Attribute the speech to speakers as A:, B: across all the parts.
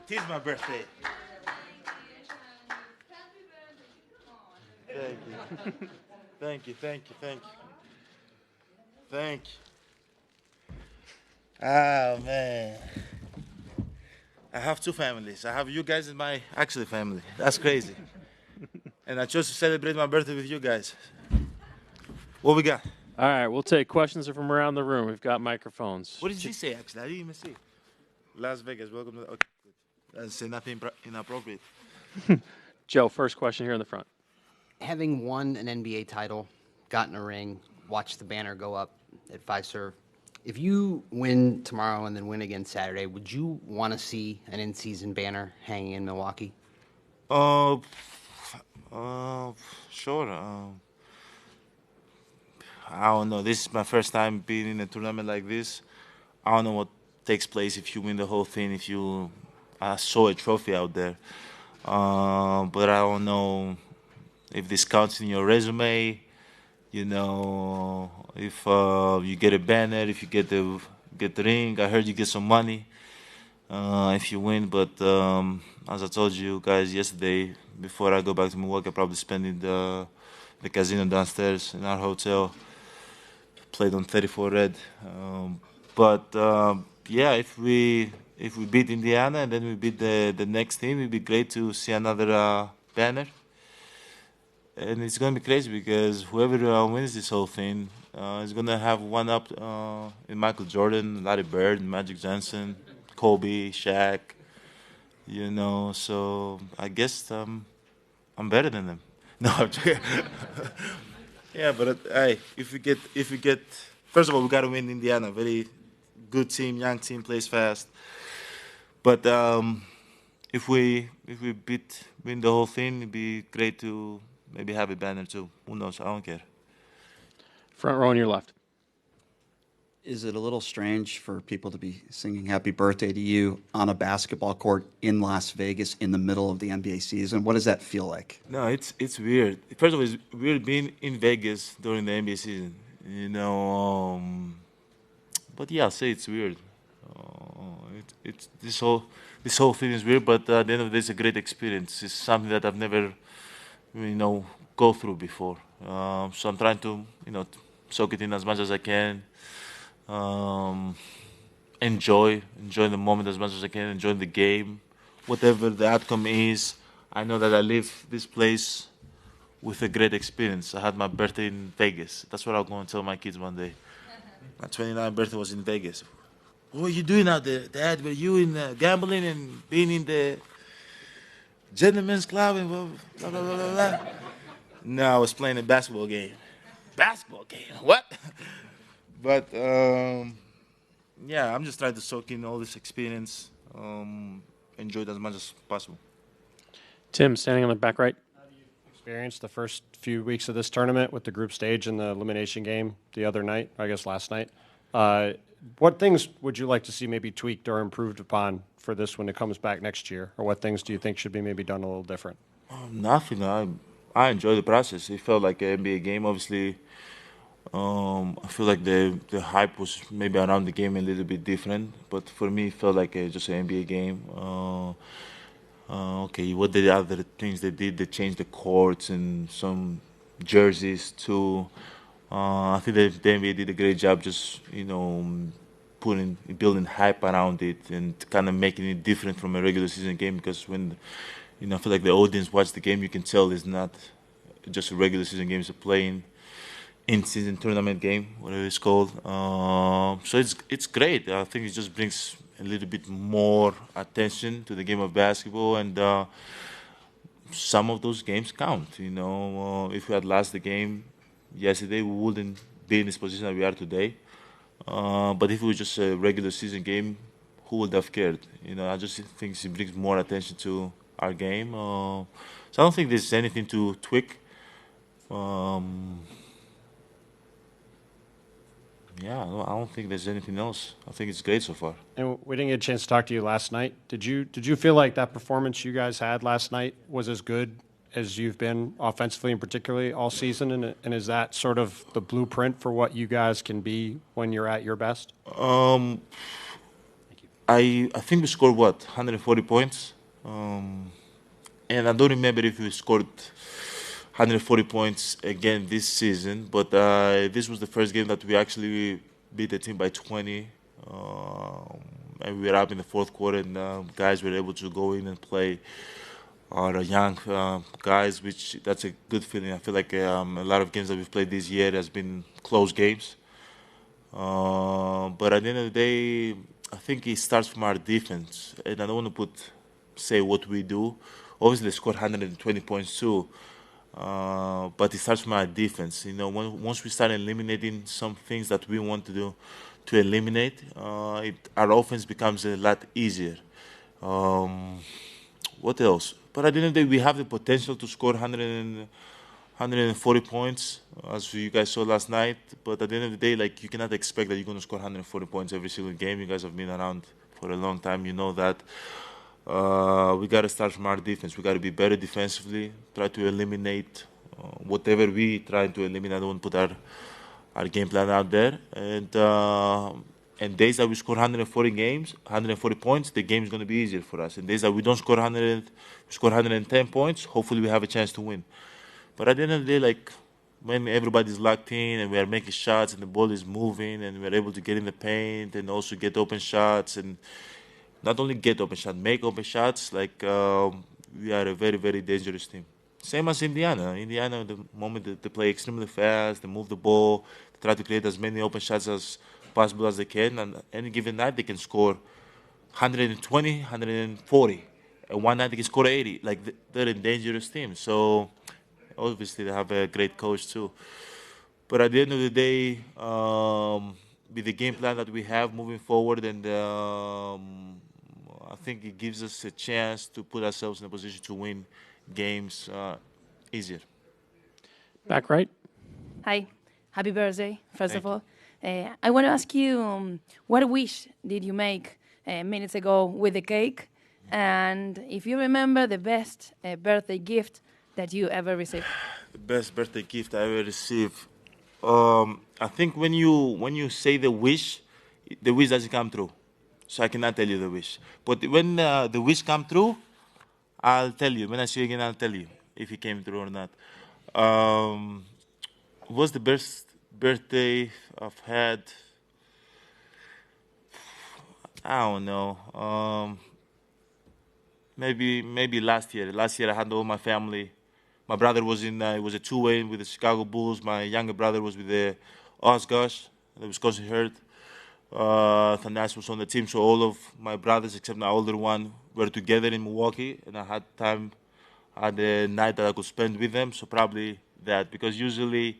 A: Tis my birthday. Thank you. Thank you, thank you, thank you. Thank you. Oh, man. I have two families. I have you guys in my actual family. That's crazy. And I chose to celebrate my birthday with you guys. What we got?
B: All right, we'll take questions from around the room. We've got microphones.
A: What did he say, actually? I didn't even see. Las Vegas, welcome to... Okay, good. I say nothing inappropriate.
B: Joe, first question here in the front.
C: Having won an NBA title, gotten a ring, watched the banner go up at Fiserv, if you win tomorrow and then win again Saturday, would you want to see an in-season banner hanging in Milwaukee?
A: Sure. I don't know. This is my first time being in a tournament like this. I don't know what takes place if you win the whole thing, if you saw a trophy out there. But I don't know if this counts in your resume, you know, if you get a banner, if you get the ring. I heard you get some money if you win. But as I told you guys yesterday, before I go back to Milwaukee, I'll probably spend in the casino downstairs in our hotel. Played on 34 Red. Yeah, if we beat Indiana and then we beat the next team, it'd be great to see another banner. And it's going to be crazy because whoever wins this whole thing is going to have one up in Michael Jordan, Larry Bird, Magic Johnson, Kobe, Shaq. You know, so I guess I'm better than them. No, I'm joking. Yeah, but hey, if we get, first of all, we got to win Indiana. Very good team, young team, plays fast. But if we win the whole thing, it'd be great to maybe have a banner too. Who knows? I don't care.
B: Front row on your left.
D: Is it a little strange for people to be singing happy birthday to you on a basketball court in Las Vegas in the middle of the NBA season? What does that feel like?
A: No, it's weird. First of all, it's weird being in Vegas during the NBA season. You know, but yeah, I'll say it's weird. It's this whole thing is weird, but at the end of the day, it's a great experience. It's something that I've never, go through before. So I'm trying to, soak it in as much as I can. Enjoy the moment as much as I can. Enjoy the game, whatever the outcome is. I know that I leave this place with a great experience. I had my birthday in Vegas. That's what I'll go and tell my kids one day. My 29th birthday was in Vegas. What were you doing out there, Dad? Were you in gambling and being in the gentleman's club and blah, blah, blah, blah, blah? No, I was playing a basketball game. Basketball game? What? But, yeah, I'm just trying to soak in all this experience, enjoy it as much as possible.
B: Tim, standing on the back right.
E: How do you experience the first few weeks of this tournament with the group stage and the elimination game the other night, I guess last night? What things would you like to see maybe tweaked or improved upon for this when it comes back next year? Or what things do you think should be maybe done a little different?
A: Nothing. I enjoy the process. It felt like an NBA game, obviously. I feel like the hype was maybe around the game a little bit different, but for me it felt like just an NBA game. Okay, what the other things they did? They changed the courts and some jerseys too. I think the NBA did a great job just building hype around it and kind of making it different from a regular season game, because when I feel like the audience watch the game, you can tell it's not just a regular season game, it's a playing in-season tournament game, whatever it's called. So it's great. I think it just brings a little bit more attention to the game of basketball, and some of those games count. If we had lost the game yesterday, we wouldn't be in this position that we are today. But if it was just a regular season game, who would have cared? I just think it brings more attention to our game. So I don't think there's anything to tweak. Yeah, I don't think there's anything else. I think it's great so far.
E: And we didn't get a chance to talk to you last night. Did you feel like that performance you guys had last night was as good as you've been offensively and particularly all season? And is that sort of the blueprint for what you guys can be when you're at your best?
A: I think we scored 140 points, and I don't remember if we scored 140 points again this season. But this was the first game that we actually beat the team by 20, and we were up in the fourth quarter, and guys were able to go in and play. Our young guys, which that's a good feeling. I feel like a lot of games that we've played this year has been close games. But at the end of the day, I think it starts from our defense, and I don't want to say what we do. Obviously, they scored 120 points too, but it starts from our defense. You know, once we start eliminating some things that we want to do to eliminate, our offense becomes a lot easier. What else? But at the end of the day, we have the potential to score 140 points, as you guys saw last night. But at the end of the day, like, you cannot expect that you're going to score 140 points every single game. You guys have been around for a long time. You know that. We got to start from our defense. We got to be better defensively, try to eliminate whatever we try to eliminate. I don't want to put our game plan out there. And days that we score 140 points, the game is going to be easier for us. And days that we don't score 100, we score 110 points, hopefully we have a chance to win. But at the end of the day, like, when everybody's locked in and we are making shots and the ball is moving and we're able to get in the paint and also get open shots, and not only get open shots, make open shots, like, we are a very, very dangerous team. Same as Indiana. Indiana, the moment they play extremely fast, they move the ball, they try to create as many open shots as possible as they can, and any given night they can score 120, 140, and one night they can score 80. Like, they're a dangerous team. So obviously they have a great coach too. But at the end of the day, with the game plan that we have moving forward, and I think it gives us a chance to put ourselves in a position to win games easier.
B: Back right.
F: Hi, happy birthday, first
A: Thank
F: of all. I want to ask you, what wish did you make minutes ago with the cake? And if you remember the best birthday gift that you ever received.
A: The best birthday gift I ever received. I think when you say the wish doesn't come true. So I cannot tell you the wish. But when the wish come true, I'll tell you. When I see you again, I'll tell you if it came true or not. What's the best birthday I've had? I don't know. Maybe last year. Last year I had all my family. My brother was in. It was a two-way with the Chicago Bulls. My younger brother was with the Osgosh, the Wisconsin Herd. Thanas was on the team, so all of my brothers, except my older one, were together in Milwaukee, and I had a night that I could spend with them. So probably that, because usually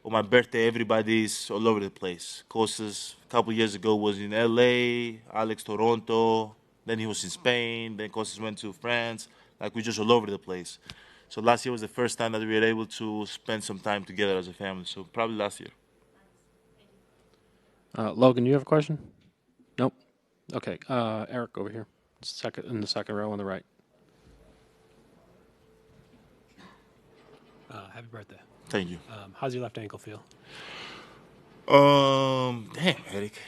A: on my birthday, everybody's all over the place. Kostas, a couple years ago, was in LA, Alex, Toronto, then he was in Spain, then Kostas went to France. Like, we're just all over the place. So last year was the first time that we were able to spend some time together as a family. So probably last year.
B: Logan, do you have a question? Nope. Okay. Eric over here, in the second row on the right.
G: Happy birthday.
A: Thank you.
G: How's your left ankle feel?
A: Damn, Eric.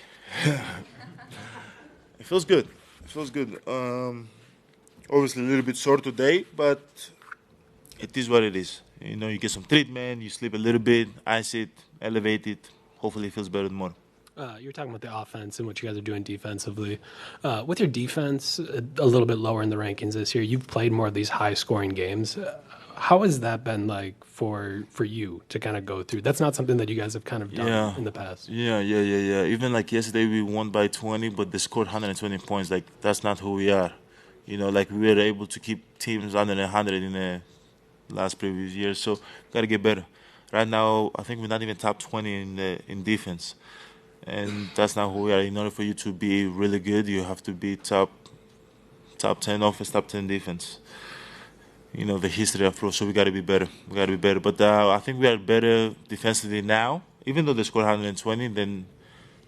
A: It feels good. It feels good. Obviously a little bit sore today, but it is what it is. You know, you get some treatment, you sleep a little bit, ice it, elevate it. Hopefully it feels better tomorrow.
G: You were talking about the offense and what you guys are doing defensively. With your defense a little bit lower in the rankings this year, you've played more of these high-scoring games. How has that been like for you to kind of go through? That's not something that you guys have kind of done in the past.
A: Yeah. Even like yesterday, we won by 20, but they scored 120 points. Like, that's not who we are. You know, like, we were able to keep teams under 100 in the last previous years. So we got to get better. Right now, I think we're not even top 20 in defense. And that's not who we are. In order for you to be really good, you have to be top 10 offense, top 10 defense. You know, the history of pro, so we got to be better. But I think we are better defensively now, even though they scored 120 than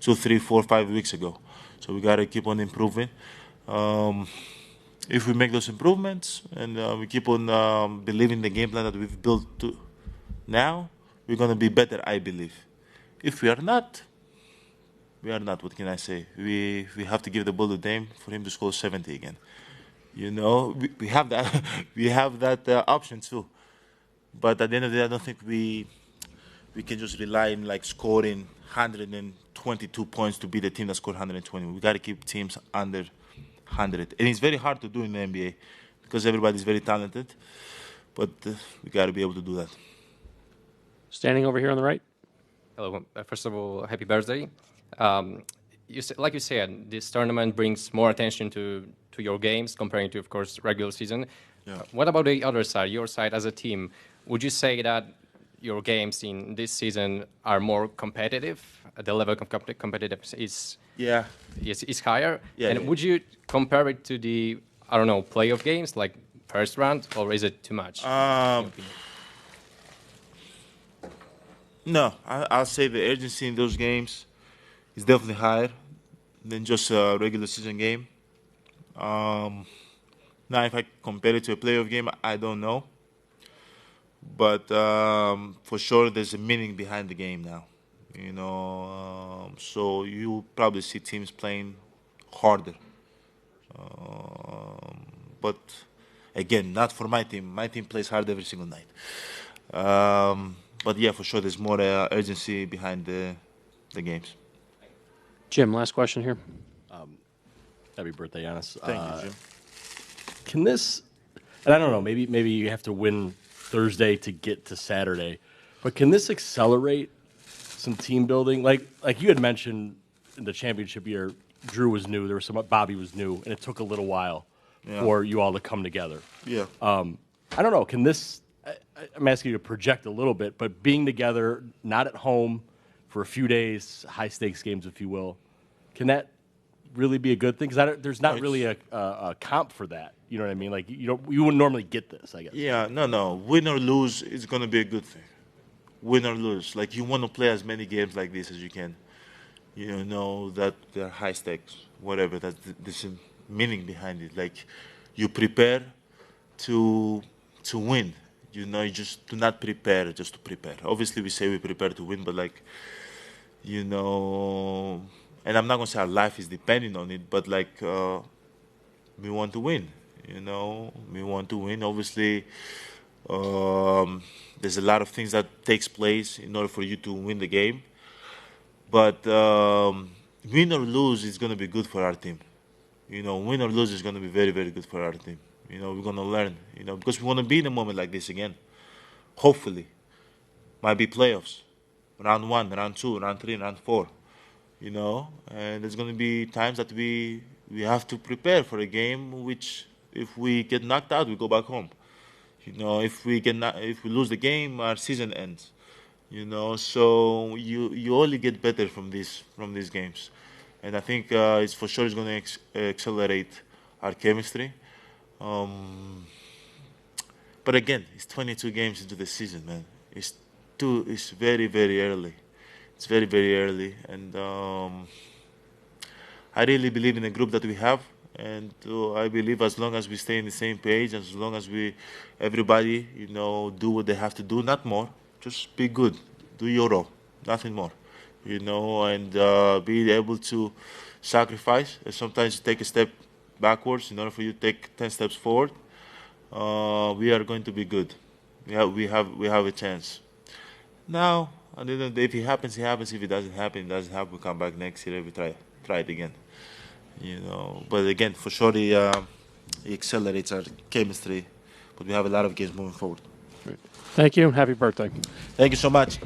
A: 2, 3, 4, 5 weeks ago. So we got to keep on improving. if we make those improvements and we keep on believing the game plan that we've built to now, we're going to be better, I believe. If we are not, what can I say? We have to give the ball to Dame for him to score 70 again. You know, we have that we have that option too. But at the end of the day, I don't think we can just rely on like scoring 122 points to be the team that scored 120. We got to keep teams under 100, and it's very hard to do in the NBA because everybody's very talented. But we got to be able to do that.
B: Standing over here on the right.
H: Hello. First of all, happy birthday. Like you said, this tournament brings more attention to your games comparing to, of course, regular season.
A: Yeah.
H: What about the other side, your side as a team? Would you say that your games in this season are more competitive? The level of competitive is higher?
A: Yeah,
H: and
A: yeah.
H: would you compare it to the, I don't know, playoff games, like first round, or is it too much?
A: No, I'll say the urgency in those games is definitely higher than just a regular season game. Now, if I compare it to a playoff game, I don't know. But for sure, there's a meaning behind the game now. You know, so you'll probably see teams playing harder. But again, not for my team. My team plays hard every single night. But yeah, for sure, there's more urgency behind the games.
B: Jim, last question here.
I: Happy birthday, Giannis.
A: Thank you, Jim.
I: Can this, and I don't know, maybe you have to win Thursday to get to Saturday, but can this accelerate some team building? Like you had mentioned in the championship year, Drew was new, Bobby was new, and it took a little while for you all to come together.
A: Yeah.
I: I don't know, can this, I'm asking you to project a little bit, but being together, not at home for a few days, high stakes games, if you will, can that really be a good thing? Because there's not really a comp for that. You know what I mean? Like you wouldn't normally get this, I guess.
A: Yeah, no. Win or lose, it's gonna be a good thing. Win or lose, like you want to play as many games like this as you can. You know that they're high stakes, whatever. There's a meaning behind it. Like you prepare to win. You know, you just do not prepare just to prepare. Obviously, we say we prepare to win, but like, you know, and I'm not gonna say our life is depending on it, but like we want to win. You know, we want to win. Obviously, there's a lot of things that takes place in order for you to win the game. But win or lose is going to be good for our team. You know, win or lose is going to be very, very good for our team. You know, we're going to learn, you know, because we want to be in a moment like this again. Hopefully. Might be playoffs. Round 1, round 2, round 3, round 4. You know, and there's going to be times that we have to prepare for a game which, if we get knocked out, we go back home. You know, if we lose the game, our season ends. You know, so you only get better from these games, and I think it's for sure it's going to accelerate our chemistry. But again, it's 22 games into the season, man. It's very, very early. It's very, very early, and I really believe in the group that we have. And I believe as long as we stay on the same page, as long as everybody, you know, do what they have to do, not more, just be good, do your role, nothing more, you know, and be able to sacrifice and sometimes take a step backwards in order for you to take 10 steps forward. We are going to be good. We have a chance. Now, at the end of the day, if it happens, it happens. If it doesn't happen, it doesn't happen. We come back next year and we try it again. You know, but again, for sure, it accelerates our chemistry. But we have a lot of games moving forward.
B: Thank you. Happy birthday.
A: Thank you so much.